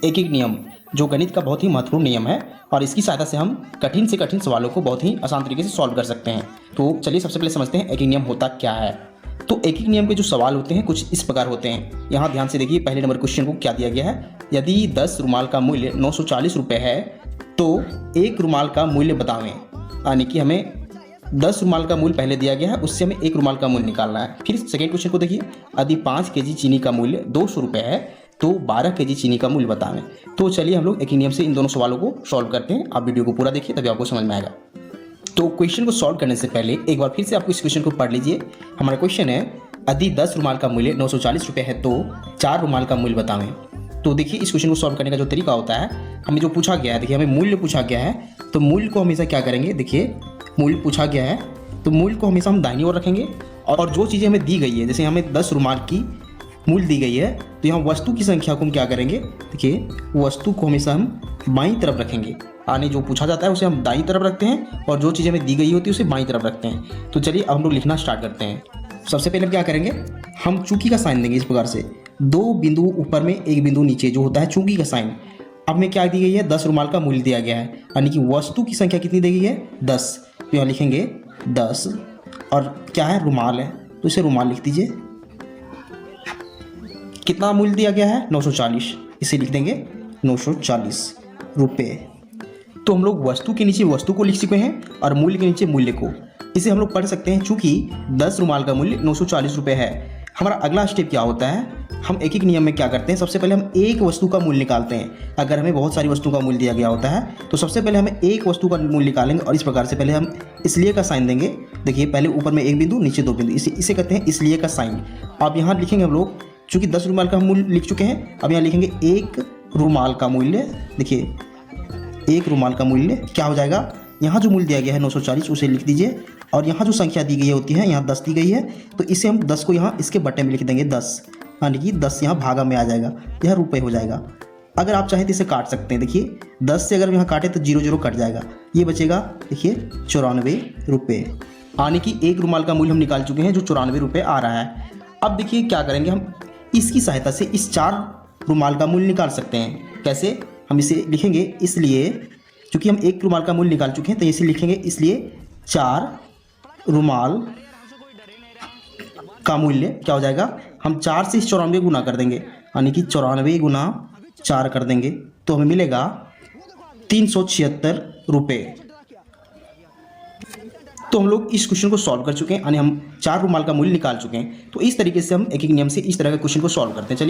एक एक नियम, जो गणित का बहुत ही महत्वपूर्ण नियम है और इसकी सहायता से हम कठिन से कठिन सवालों को बहुत ही आसान तरीके से सॉल्व कर सकते हैं। तो चलिए सबसे पहले समझते हैं एक एक नियम होता क्या है। तो एक एक नियम के जो सवाल होते हैं कुछ इस प्रकार होते हैं। यहाँ ध्यान से देखिए, पहले नंबर क्वेश्चन को क्या दिया गया है। यदि 10 रुमाल का मूल्य 940 रुपये है तो एक रुमाल का मूल्य बतावें। यानी कि हमें 10 रुमाल का मूल्य पहले दिया गया है, उससे हमें एक रुमाल का मूल्य निकालना है। फिर सेकेंड क्वेश्चन को देखिए, यदि 5 केजी चीनी का मूल्य 200 रुपये है तो 12 केजी चीनी का मूल्य बतावें। तो चलिए हम लोग एक ही नियम से इन दोनों सवालों को सॉल्व करते हैं। आप वीडियो को पूरा देखिए तभी आपको समझ में आएगा। तो क्वेश्चन को सॉल्व करने से पहले एक बार फिर से आपको इस क्वेश्चन को पढ़ लीजिए। हमारा क्वेश्चन है, यदि 10 रुमाल का मूल्य 940 रुपये है तो 4 रुमाल का मूल्य बतावें। तो देखिए इस क्वेश्चन को सॉल्व करने का जो तरीका होता है, हमें जो पूछा गया है, देखिए हमें मूल्य पूछा गया है तो मूल्य को हमेशा क्या करेंगे, देखिए मूल्य पूछा गया है तो मूल्य को हमेशा हम दाहिनी ओर रखेंगे और जो चीज़ें हमें दी गई है, जैसे हमें 10 रुमाल की मूल्य दी गई है तो यहाँ वस्तु की संख्या को हम क्या करेंगे, देखिए वस्तु को हमेशा हम बाईं तरफ रखेंगे। यानी जो पूछा जाता है उसे हम दाईं तरफ रखते हैं और जो चीज़ें हमें दी गई होती है उसे बाईं तरफ रखते हैं। तो चलिए अब हम लोग लिखना स्टार्ट करते हैं। सबसे पहले हम क्या करेंगे, हम चूंकि का साइन देंगे इस प्रकार से, 2 बिंदु ऊपर में 1 बिंदु नीचे, जो होता है चूंकि का साइन। अब में क्या दी गई है, 10 रुमाल का मूल्य दिया गया है, यानी कि वस्तु की संख्या कितनी दी गई है, 10। तो यहाँ लिखेंगे 10 और क्या है, रुमाल है तो इसे रुमाल लिख दीजिए। कितना मूल्य दिया गया है, 940, इसे लिख देंगे 940 रुपये। तो हम लोग वस्तु के नीचे वस्तु को लिख चुके हैं और मूल्य के नीचे मूल्य को। इसे हम लोग पढ़ सकते हैं, चूंकि 10 रुमाल का मूल्य 940 रुपये है। हमारा अगला स्टेप क्या होता है, हम एक एक नियम में क्या करते हैं, सबसे पहले हम एक वस्तु का मूल्य निकालते हैं। अगर हमें बहुत सारी वस्तु का मूल्य दिया गया होता है तो सबसे पहले हमें एक वस्तु का मूल्य निकालेंगे और इस प्रकार से पहले हम इसलिए का साइन देंगे। देखिए पहले ऊपर में 1 बिंदु नीचे 2 बिंदु, इसे कहते हैं इसलिए का साइन। अब यहाँ लिखेंगे हम लोग, चूँकि 10 रुमाल का मूल्य लिख चुके हैं, अब यहाँ लिखेंगे 1 रुमाल का मूल्य। देखिए 1 रुमाल का मूल्य क्या हो जाएगा, यहाँ जो मूल्य दिया गया है 940 उसे लिख दीजिए और यहाँ जो संख्या दी गई होती है, यहाँ 10 दी गई है तो इसे हम 10 को यहाँ इसके बट्टे में लिख देंगे 10, यानी कि 10 यहाँ भागा में आ जाएगा, यह रुपये हो जाएगा। अगर आप चाहें तो इसे काट सकते हैं। देखिए 10 से अगर यहाँ काटे तो 0 0 कट जाएगा, ये बचेगा देखिए 94 रुपये, यानी कि 1 रुमाल का मूल्य हम निकाल चुके हैं जो 94 रुपये आ रहा है। अब देखिए क्या करेंगे, हम इसकी सहायता से इस 4 रुमाल का मूल्य निकाल सकते हैं। कैसे, हम इसे लिखेंगे इसलिए, चूँकि हम 1 रुमाल का मूल्य निकाल चुके हैं तो इसे लिखेंगे इसलिए 4 रुमाल का मूल्य क्या हो जाएगा, हम 4 से इस 94 गुना कर देंगे, यानी कि 94 गुना 4 कर देंगे तो हमें मिलेगा 376 रुपये। तो हम लोग इस क्वेश्चन को सॉल्व कर चुके हैं, यानी हम 4 रुमाल का मूल्य निकाल चुके हैं। तो इस तरीके से हम एक एक नियम से इस तरह के क्वेश्चन को सॉल्व करते हैं। चलिए